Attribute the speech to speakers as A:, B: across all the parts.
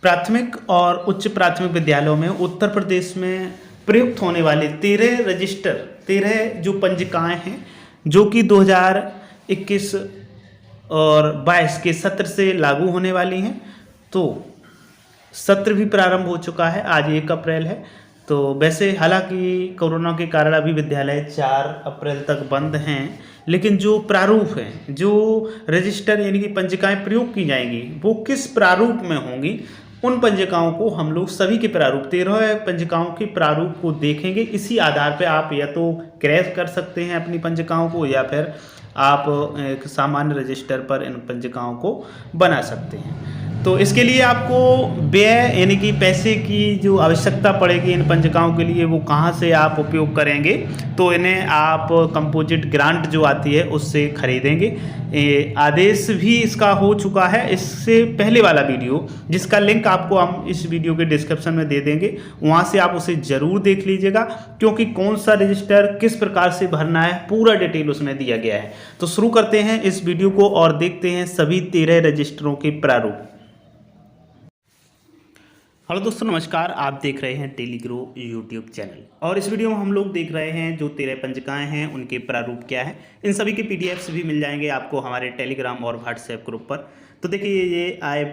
A: प्राथमिक और उच्च प्राथमिक विद्यालयों में उत्तर प्रदेश में प्रयुक्त होने वाले 13 जो पंजिकाएं हैं जो कि 2021 और 22 के सत्र से लागू होने वाली हैं। तो सत्र भी प्रारंभ हो चुका है, आज 1 अप्रैल है। तो वैसे हालांकि कोरोना के कारण अभी विद्यालय 4 अप्रैल तक बंद हैं, लेकिन जो प्रारूप हैं, जो रजिस्टर यानी कि पंजिकाएं प्रयोग की जाएंगी वो किस प्रारूप में होंगी, उन पंजिकाओं को हम लोग सभी के प्रारूप 13 पंजिकाओं के प्रारूप को देखेंगे। इसी आधार पे आप या तो क्रय कर सकते हैं अपनी पंजिकाओं को, या फिर आप एक सामान्य रजिस्टर पर इन पंजिकाओं को बना सकते हैं। तो इसके लिए आपको व्यय यानी कि पैसे की जो आवश्यकता पड़ेगी इन पंजिकाओं के लिए, वो कहाँ से आप उपयोग करेंगे, तो इन्हें आप कंपोजिट ग्रांट जो आती है उससे खरीदेंगे। आदेश भी इसका हो चुका है। इससे पहले वाला वीडियो जिसका लिंक आपको हम इस वीडियो के डिस्क्रिप्शन में दे देंगे, वहाँ से आप उसे ज़रूर देख लीजिएगा, क्योंकि कौन सा रजिस्टर किस प्रकार से भरना है पूरा डिटेल उसमें दिया गया है। तो शुरू करते हैं इस वीडियो को और देखते हैं सभी 13 रजिस्टरों के प्रारूप। हेलो दोस्तों, नमस्कार। आप देख रहे हैं डेली ग्रो यूट्यूब चैनल और इस वीडियो में हम लोग देख रहे हैं जो 13 पंजिकाएं हैं उनके प्रारूप क्या है। इन सभी के पीडीएफ्स भी मिल जाएंगे आपको हमारे टेलीग्राम और व्हाट्सएप ग्रुप पर। तो देखिए, ये आय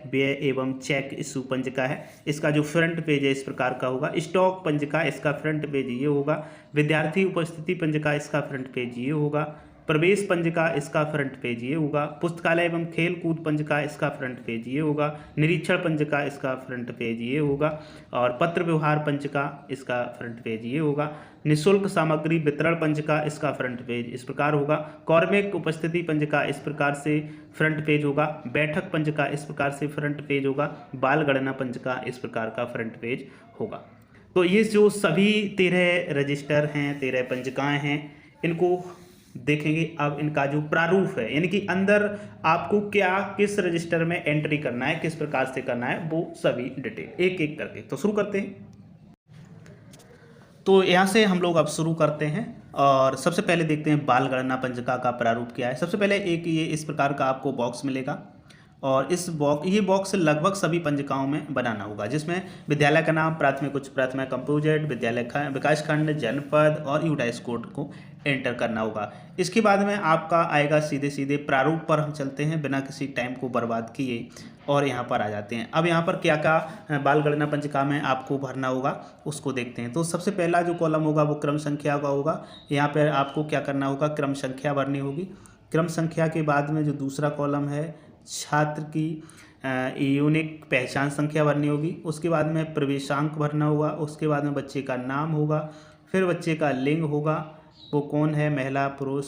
A: व्यय एवं चेक इशू पंजिका है। इसका जो फ्रंट पेज है इस प्रकार का होगा। स्टॉक पंजिका, इसका फ्रंट पेज ये होगा। विद्यार्थी उपस्थिति पंजिका, इसका फ्रंट पेज ये होगा। प्रवेश पंजिका, इसका फ्रंट पेज ये होगा। पुस्तकालय एवं खेल कूद पंजिका, इसका फ्रंट पेज ये होगा। निरीक्षण पंजिका, इसका फ्रंट पेज ये होगा। और पत्र व्यवहार पंजिका, इसका फ्रंट पेज ये होगा। निःशुल्क सामग्री वितरण पंजिका, इसका फ्रंट पेज इस प्रकार होगा। कार्मिक उपस्थिति पंजिका इस प्रकार से फ्रंट पेज होगा। बैठक पंजिका इस प्रकार से फ्रंट पेज होगा। बाल गणना पंजिका इस प्रकार का फ्रंट पेज होगा। तो ये जो सभी 13 रजिस्टर हैं, 13 पंजिकाएँ हैं, इनको देखेंगे। अब इनका जो प्रारूप है यानी कि अंदर आपको क्या किस रजिस्टर में एंट्री करना है, किस प्रकार से करना है, वो सभी डिटेल एक एक करके तो शुरू करते हैं। तो यहाँ से हम लोग अब शुरू करते हैं और सबसे पहले देखते हैं बाल गणना पंजिका का प्रारूप क्या है। सबसे पहले एक ये इस प्रकार का आपको बॉक्स मिलेगा और ये बॉक्स लगभग सभी पंजिकाओं में बनाना होगा, जिसमें विद्यालय का नाम, प्राथमिक उच्च प्राथमिक कंपोजिट, विद्यालय विकासखंड, जनपद और यूडाइस कोड को एंटर करना होगा। इसके बाद में आपका आएगा सीधे प्रारूप पर हम चलते हैं बिना किसी टाइम को बर्बाद किए और यहाँ पर आ जाते हैं। अब यहाँ पर क्या क्या बाल गणना पंजिका में आपको भरना होगा उसको देखते हैं। तो सबसे पहला जो कॉलम होगा वो क्रम संख्या का होगा। यहाँ पर आपको क्या करना होगा, क्रम संख्या भरनी होगी। क्रम संख्या के बाद में जो दूसरा कॉलम है, छात्र की यूनिक पहचान संख्या भरनी होगी। उसके बाद में प्रवेशांक भरना होगा। उसके बाद में बच्चे का नाम होगा, फिर बच्चे का लिंग होगा, वो कौन है, महिला पुरुष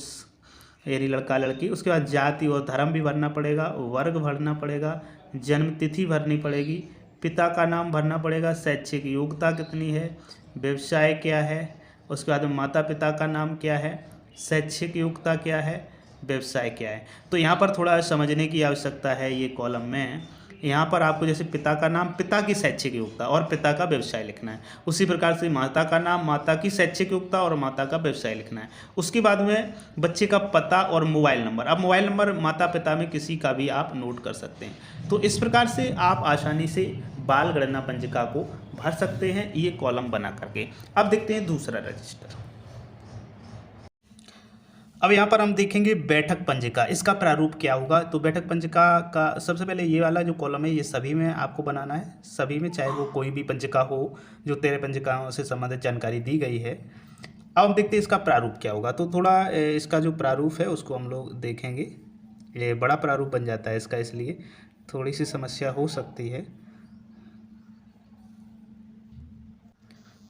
A: यानी लड़का लड़की। उसके बाद जाति और धर्म भी भरना पड़ेगा, वर्ग भरना पड़ेगा, जन्म तिथि भरनी पड़ेगी, पिता का नाम भरना पड़ेगा, शैक्षिक योग्यता कितनी है, व्यवसाय क्या है, उसके बाद में माता पिता का नाम क्या है, शैक्षिक योग्यता क्या है, व्यवसाय क्या है। तो यहाँ पर थोड़ा समझने की आवश्यकता है। ये कॉलम में यहाँ पर आपको जैसे पिता का नाम, पिता की शैक्षिक योग्यता और पिता का व्यवसाय लिखना है। उसी प्रकार से माता का नाम, माता की शैक्षिक योग्यता और माता का व्यवसाय लिखना है। उसके बाद में बच्चे का पता और मोबाइल नंबर। अब मोबाइल नंबर माता पिता में किसी का भी आप नोट कर सकते हैं। तो इस प्रकार से आप आसानी से बाल गणना पंजिका को भर सकते हैं ये कॉलम बना करके। अब देखते हैं दूसरा रजिस्टर। अब यहाँ पर हम देखेंगे बैठक पंजिका, इसका प्रारूप क्या होगा। तो बैठक पंजिका का सबसे पहले ये वाला जो कॉलम है ये सभी में आपको बनाना है, सभी में, चाहे वो कोई भी पंजिका हो जो 13 पंजिकाओं से संबंधित जानकारी दी गई है। अब हम देखते हैं इसका प्रारूप क्या होगा। तो थोड़ा इसका जो प्रारूप है उसको हम लोग देखेंगे। ये बड़ा प्रारूप बन जाता है इसका, इसलिए थोड़ी सी समस्या हो सकती है।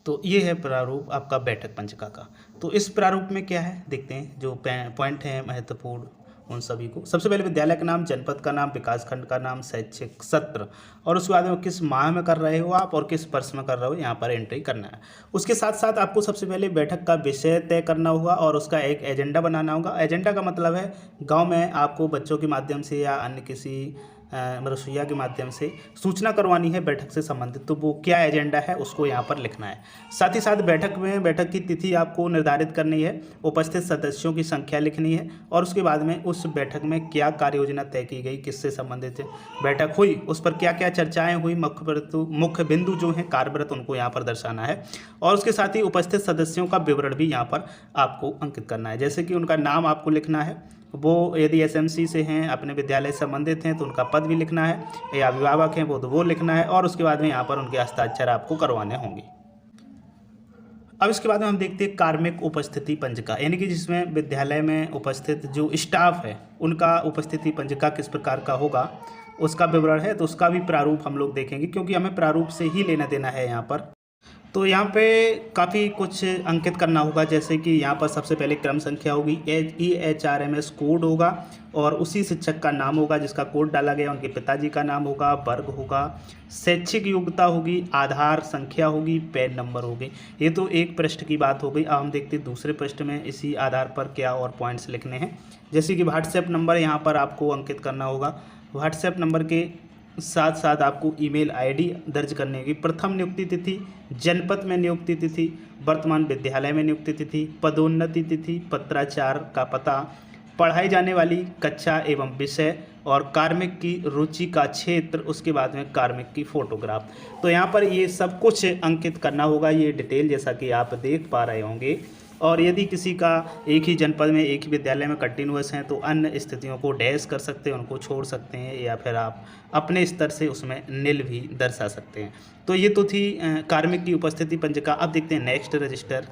A: तो ये है प्रारूप आपका बैठक पंजिका का। तो इस प्रारूप में क्या है देखते हैं, जो पॉइंट हैं महत्वपूर्ण उन सभी को। सबसे पहले विद्यालय का नाम, जनपद का नाम, विकासखंड का नाम, शैक्षिक सत्र और उसके बाद में किस माह में कर रहे हो आप और किस वर्ष में कर रहे हो यहाँ पर एंट्री करना है। उसके साथ साथ आपको सबसे पहले बैठक का विषय तय करना होगा और उसका एक एजेंडा बनाना होगा। एजेंडा का मतलब है गाँव में आपको बच्चों के माध्यम से या अन्य किसी रसोइया के माध्यम से सूचना करवानी है बैठक से संबंधित, तो वो क्या एजेंडा है उसको यहाँ पर लिखना है। साथ ही साथ बैठक की तिथि आपको निर्धारित करनी है, उपस्थित सदस्यों की संख्या लिखनी है और उसके बाद में उस बैठक में क्या कार्य योजना तय की गई, किससे संबंधित बैठक हुई, उस पर क्या क्या चर्चाएँ हुई, मुख्य बिंदु जो हैं कार्यव्रत उनको यहाँ पर दर्शाना है। और उसके साथ ही उपस्थित सदस्यों का विवरण भी यहाँ पर आपको अंकित करना है, जैसे कि उनका नाम आपको लिखना है, वो यदि एसएमसी से हैं, अपने विद्यालय से संबंधित हैं तो उनका पद भी लिखना है, या अभिभावक हैं वो लिखना है और उसके बाद में यहाँ पर उनके हस्ताक्षर आपको करवाने होंगे। अब इसके बाद में हम देखते हैं कार्मिक उपस्थिति पंजिका, यानी कि जिसमें विद्यालय में उपस्थित जो स्टाफ है उनका उपस्थिति पंजिका किस प्रकार का होगा उसका विवरण है, तो उसका भी प्रारूप हम लोग देखेंगे क्योंकि हमें प्रारूप से ही लेना देना है यहाँ पर। तो यहाँ पे काफ़ी कुछ अंकित करना होगा, जैसे कि यहाँ पर सबसे पहले क्रम संख्या होगी, EHRMS कोड होगा और उसी शिक्षक का नाम होगा जिसका कोड डाला गया, उनके पिताजी का नाम होगा, वर्ग होगा, शैक्षिक योग्यता होगी, आधार संख्या होगी, पैन नंबर होगी। ये तो एक पृष्ठ की बात हो गई। अब हम देखते हैं दूसरे पृष्ठ में इसी आधार पर क्या और पॉइंट्स लिखने हैं, जैसे कि व्हाट्सएप नंबर यहाँ पर आपको अंकित करना होगा। व्हाट्सएप नंबर के साथ साथ आपको ईमेल आईडी दर्ज करनी होगी, प्रथम नियुक्ति तिथि, जनपद में नियुक्ति तिथि, वर्तमान विद्यालय में नियुक्ति तिथि, पदोन्नति तिथि, पत्राचार का पता, पढ़ाई जाने वाली कक्षा एवं विषय और कार्मिक की रुचि का क्षेत्र, उसके बाद में कार्मिक की फोटोग्राफ। तो यहाँ पर ये सब कुछ अंकित करना होगा, ये डिटेल जैसा कि आप देख पा रहे होंगे। और यदि किसी का एक ही जनपद में एक ही विद्यालय में कंटिन्यूअस हैं तो अन्य स्थितियों को डैश कर सकते हैं, उनको छोड़ सकते हैं, या फिर आप अपने स्तर से उसमें नील भी दर्शा सकते हैं। तो ये तो थी कार्मिक की उपस्थिति पंजिका। अब देखते हैं नेक्स्ट रजिस्टर।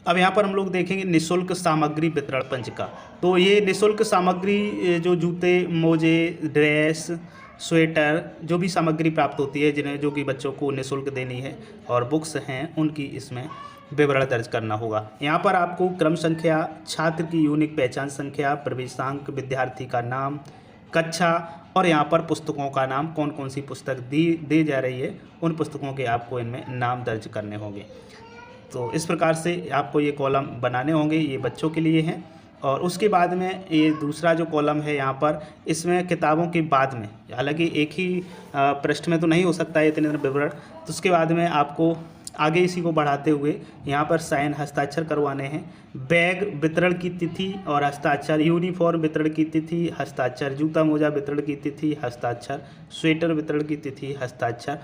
A: अब यहाँ पर हम लोग देखेंगे निःशुल्क सामग्री वितरण पंजिका। तो ये निःशुल्क सामग्री जो जूते, मोजे, ड्रेस, स्वेटर, जो भी सामग्री प्राप्त होती है जिन्हें जो कि बच्चों को निःशुल्क देनी है और बुक्स हैं उनकी इसमें विवरण दर्ज करना होगा। यहाँ पर आपको क्रम संख्या, छात्र की यूनिक पहचान संख्या, प्रवेशांक, विद्यार्थी का नाम, कक्षा और यहाँ पर पुस्तकों का नाम, कौन कौन सी पुस्तक दी जा रही है उन पुस्तकों के आपको इनमें नाम दर्ज करने होंगे। तो इस प्रकार से आपको ये कॉलम बनाने होंगे, ये बच्चों के लिए हैं। और उसके बाद में ये दूसरा जो कॉलम है यहाँ पर, इसमें किताबों के बाद में, हालांकि एक ही पृष्ठ में तो नहीं हो सकता है इतने विवरण, तो उसके बाद में आपको आगे इसी को बढ़ाते हुए यहाँ पर साइन हस्ताक्षर करवाने हैं। बैग वितरण की तिथि और हस्ताक्षर, यूनिफॉर्म वितरण की तिथि, हस्ताक्षर, जूता मोजा वितरण की तिथि, हस्ताक्षर, स्वेटर वितरण की तिथि, हस्ताक्षर,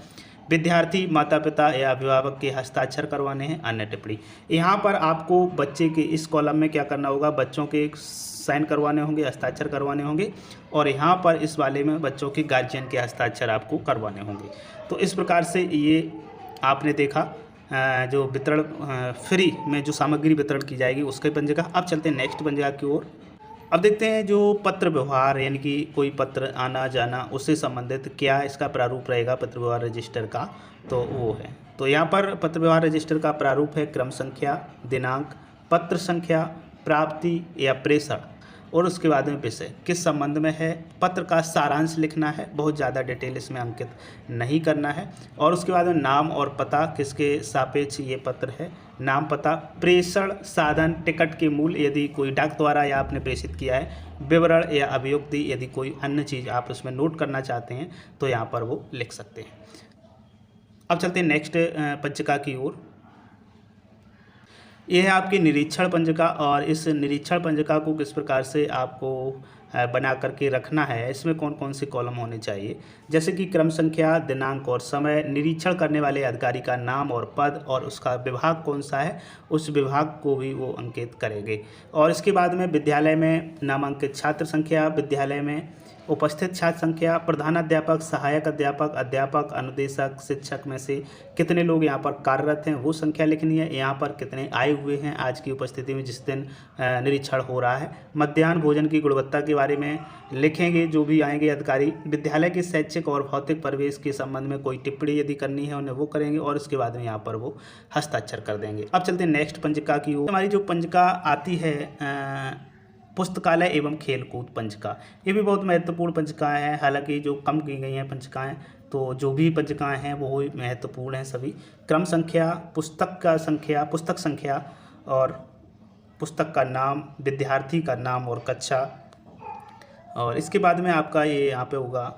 A: विद्यार्थी, माता पिता या अभिभावक के हस्ताक्षर करवाने हैं, अन्य टिप्पणी। यहाँ पर आपको बच्चे के इस कॉलम में क्या करना होगा, बच्चों के साइन करवाने होंगे, हस्ताक्षर करवाने होंगे, और यहाँ पर इस वाले में बच्चों के गार्जियन के हस्ताक्षर आपको करवाने होंगे। तो इस प्रकार से ये आपने देखा जो वितरण फ्री में जो सामग्री वितरण की जाएगी उसके पंजिका। अब चलते हैं नेक्स्ट पंजिका की ओर। अब देखते हैं जो पत्र व्यवहार, यानी कि कोई पत्र आना जाना उससे संबंधित क्या इसका प्रारूप रहेगा पत्र व्यवहार रजिस्टर का, तो वो है। तो यहाँ पर पत्र व्यवहार रजिस्टर का प्रारूप है क्रम संख्या, दिनांक, पत्र संख्या, प्राप्ति या प्रेषण और उसके बाद में विषय किस संबंध में है, पत्र का सारांश लिखना है, बहुत ज़्यादा डिटेल इसमें अंकित नहीं करना है। और उसके बाद में नाम और पता, किसके सापेक्ष ये पत्र है, नाम पता, प्रेषण साधन, टिकट के मूल्य यदि कोई डाक द्वारा या आपने प्रेषित किया है, विवरण या अभियुक्ति यदि कोई अन्य चीज़ आप उसमें नोट करना चाहते हैं तो यहाँ पर वो लिख सकते हैं। अब चलते हैं नेक्स्ट पंजिका की ओर। यह है आपकी निरीक्षण पंजिका, और इस निरीक्षण पंजिका को किस प्रकार से आपको बना करके रखना है, इसमें कौन कौन से कॉलम होने चाहिए, जैसे कि क्रम संख्या, दिनांक और समय, निरीक्षण करने वाले अधिकारी का नाम और पद और उसका विभाग कौन सा है उस विभाग को भी वो अंकित करेंगे। और इसके बाद में विद्यालय में नामांकित छात्र संख्या, विद्यालय में उपस्थित छात्र संख्या, प्रधानाध्यापक, सहायक अध्यापक, अध्यापक, अनुदेशक, शिक्षक में से कितने लोग यहाँ पर कार्यरत हैं वो संख्या लिखनी है, यहाँ पर कितने आए हुए हैं आज की उपस्थिति में जिस दिन निरीक्षण हो रहा है। मध्याह्न भोजन की गुणवत्ता के बारे में लिखेंगे जो भी आएंगे अधिकारी। विद्यालय के शैक्षिक और भौतिक परिवेश के संबंध में कोई टिप्पणी यदि करनी है उन्हें वो करेंगे और इसके बाद में यहाँ पर वो हस्ताक्षर कर देंगे। अब चलते हैं नेक्स्ट पंजिका की ओर। हमारी जो पंजिका आती है पुस्तकालय एवं खेलकूद पंजिका, ये भी बहुत महत्वपूर्ण पंजिकाएँ हैं, हालांकि जो कम की गई हैं पंजिकाएँ, तो जो भी पंजिकाएँ हैं वो महत्वपूर्ण हैं सभी। क्रम संख्या, पुस्तक संख्या और पुस्तक का नाम, विद्यार्थी का नाम और कक्षा, और इसके बाद में आपका ये यहाँ पे होगा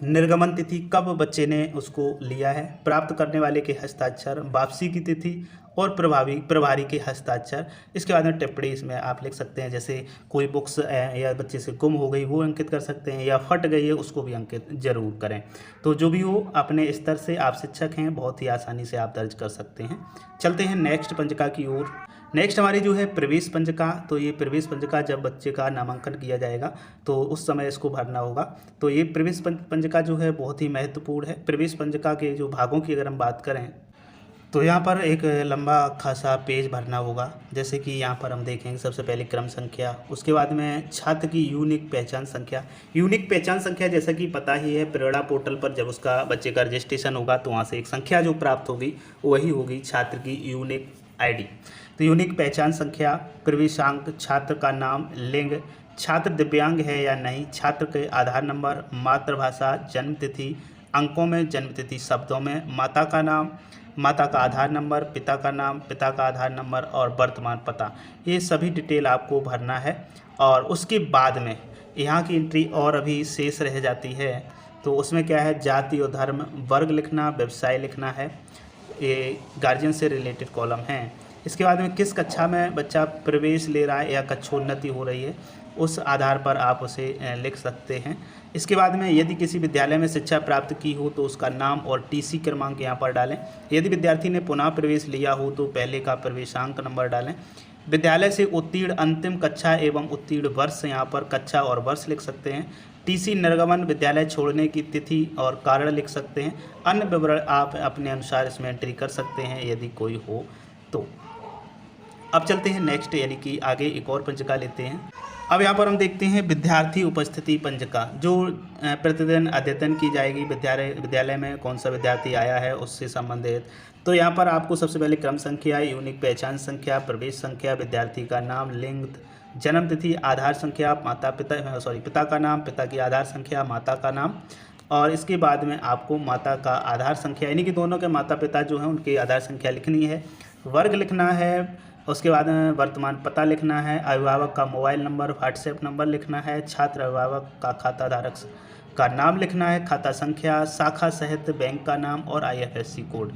A: निर्गमन तिथि, कब बच्चे ने उसको लिया है, प्राप्त करने वाले के हस्ताक्षर, वापसी की तिथि और प्रभारी के हस्ताक्षर। इसके बाद में टिप्पणी इसमें आप लिख सकते हैं, जैसे कोई बुक्स या बच्चे से गुम हो गई वो अंकित कर सकते हैं, या फट गई है उसको भी अंकित जरूर करें। तो जो भी हो अपने स्तर से आप शिक्षक हैं, बहुत ही आसानी से आप दर्ज कर सकते हैं। चलते हैं नेक्स्ट पंजिका की ओर। नेक्स्ट हमारी जो है प्रवेश पंजिका। तो ये प्रवेश पंजिका जब बच्चे का नामांकन किया जाएगा तो उस समय इसको भरना होगा। तो ये प्रवेश पंजिका जो है बहुत ही महत्वपूर्ण है। प्रवेश पंजिका के जो भागों की अगर हम बात करें तो यहाँ पर एक लंबा खासा पेज भरना होगा। जैसे कि यहाँ पर हम देखेंगे सबसे पहले क्रम संख्या, उसके बाद में छात्र की यूनिक पहचान संख्या। यूनिक पहचान संख्या जैसा कि पता ही है, प्रेरणा पोर्टल पर जब उसका बच्चे का रजिस्ट्रेशन होगा तो वहाँ से एक संख्या जो प्राप्त होगी वही होगी छात्र की यूनिक आईडी। तो यूनिक पहचान संख्या, प्रवेशांक, छात्र का नाम, लिंग, छात्र दिव्यांग है या नहीं, छात्र के आधार नंबर, मातृभाषा, जन्मतिथि अंकों में, जन्मतिथि शब्दों में, माता का नाम, माता का आधार नंबर, पिता का नाम, पिता का आधार नंबर और वर्तमान पता। ये सभी डिटेल आपको भरना है। और उसके बाद में यहाँ की एंट्री और अभी शेष रह जाती है। तो उसमें क्या है, जाति और धर्म, वर्ग लिखना, व्यवसाय लिखना है, ये गार्जियन से रिलेटेड कॉलम हैं। इसके बाद में किस कक्षा में बच्चा प्रवेश ले रहा है या कक्षोन्नति हो रही है, उस आधार पर आप उसे लिख सकते हैं। इसके बाद में यदि किसी विद्यालय में शिक्षा प्राप्त की हो तो उसका नाम और टीसी क्रमांक यहाँ पर डालें। यदि विद्यार्थी ने पुनः प्रवेश लिया हो तो पहले का प्रवेशांक नंबर डालें। विद्यालय से उत्तीर्ण अंतिम कक्षा एवं उत्तीर्ण वर्ष, यहाँ पर कक्षा और वर्ष लिख सकते हैं। टीसी निर्गमन, विद्यालय छोड़ने की तिथि और कारण लिख सकते हैं। अन्य विवरण आप अपने अनुसार इसमें एंट्री कर सकते हैं यदि कोई हो तो। अब चलते हैं नेक्स्ट, यानी कि आगे एक और पंजिका लेते हैं। अब यहाँ पर हम देखते हैं विद्यार्थी उपस्थिति पंजिका, जो प्रतिदिन अद्यतन की जाएगी। विद्यालय में कौन सा विद्यार्थी आया है उससे संबंधित। तो यहाँ पर आपको सबसे पहले क्रम संख्या, यूनिक पहचान संख्या, प्रवेश संख्या, विद्यार्थी का नाम, लिंग, जन्म तिथि, आधार संख्या, पिता का नाम, पिता की आधार संख्या, माता का नाम, और इसके बाद में आपको माता का आधार संख्या, यानी कि दोनों के माता पिता जो हैं उनकी आधार संख्या लिखनी है। वर्ग लिखना है, उसके बाद में वर्तमान पता लिखना है, अभिभावक का मोबाइल नंबर, व्हाट्सएप नंबर लिखना है, छात्र अभिभावक का खाता धारक का नाम लिखना है, खाता संख्या, शाखा सहित बैंक का नाम और IFSC कोड।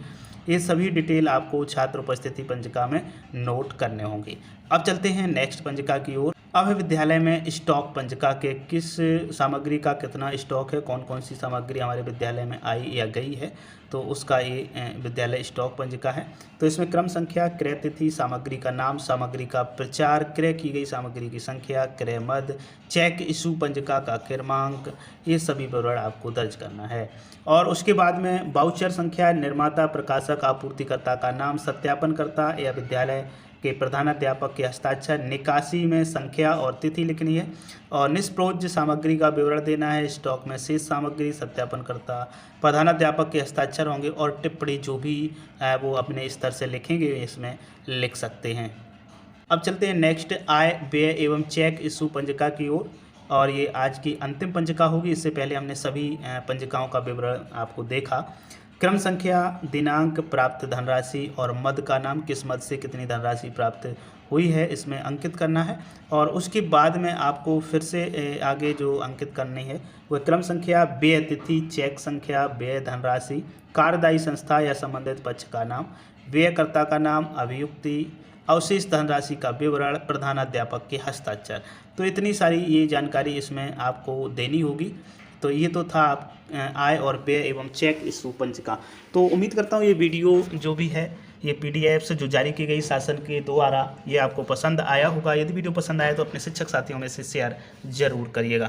A: ये सभी डिटेल आपको छात्र उपस्थिति पंजिका में नोट करने होंगे। अब चलते हैं नेक्स्ट पंजिका की ओर। अब है विद्यालय में स्टॉक पंजिका के किस सामग्री का कितना स्टॉक है, कौन कौन सी सामग्री हमारे विद्यालय में आई या गई है, तो उसका ये विद्यालय स्टॉक पंजिका है। तो इसमें क्रम संख्या, क्रय तिथि, सामग्री का नाम, सामग्री का प्रचार, क्रय की गई सामग्री की संख्या, क्रय मद, चेक इशू पंजिका का क्रमांक, ये सभी विवरण आपको दर्ज करना है। और उसके बाद में वाउचर संख्या, निर्माता, प्रकाशक, आपूर्तिकर्ता का नाम, सत्यापनकर्ता या विद्यालय के प्रधानाध्यापक के हस्ताक्षर, निकासी में संख्या और तिथि लिखनी है, और निष्प्रोज्य सामग्री का विवरण देना है, स्टॉक में शेष सामग्री, सत्यापनकर्ता, प्रधानाध्यापक के हस्ताक्षर होंगे, और टिप्पणी जो भी वो अपने स्तर से लिखेंगे इसमें लिख सकते हैं। अब चलते हैं नेक्स्ट, आय, व्यय एवं चेक इशू पंजिका की ओर, और ये आज की अंतिम पंजिका होगी। इससे पहले हमने सभी पंजिकाओं का विवरण आपको देखा। क्रम संख्या, दिनांक, प्राप्त धनराशि और मद का नाम, किस मद से कितनी धनराशि प्राप्त हुई है इसमें अंकित करना है। और उसके बाद में आपको फिर से आगे जो अंकित करनी है वह क्रम संख्या, व्यय तिथि, चेक संख्या, व्यय धनराशि, कार्यदायी संस्था या संबंधित पक्ष का नाम, व्ययकर्ता का नाम, अभियुक्ति, अवशेष धनराशि का विवरण, प्रधानाध्यापक के हस्ताक्षर। तो इतनी सारी ये जानकारी इसमें आपको देनी होगी। तो ये तो था आय और व्यय एवं चेक इशू पंजिका। तो उम्मीद करता हूँ ये वीडियो जो भी है ये PDF से जो जारी की गई शासन के द्वारा ये आपको पसंद आया होगा। यदि वीडियो पसंद आया तो अपने शिक्षक साथियों में से शेयर जरूर करिएगा।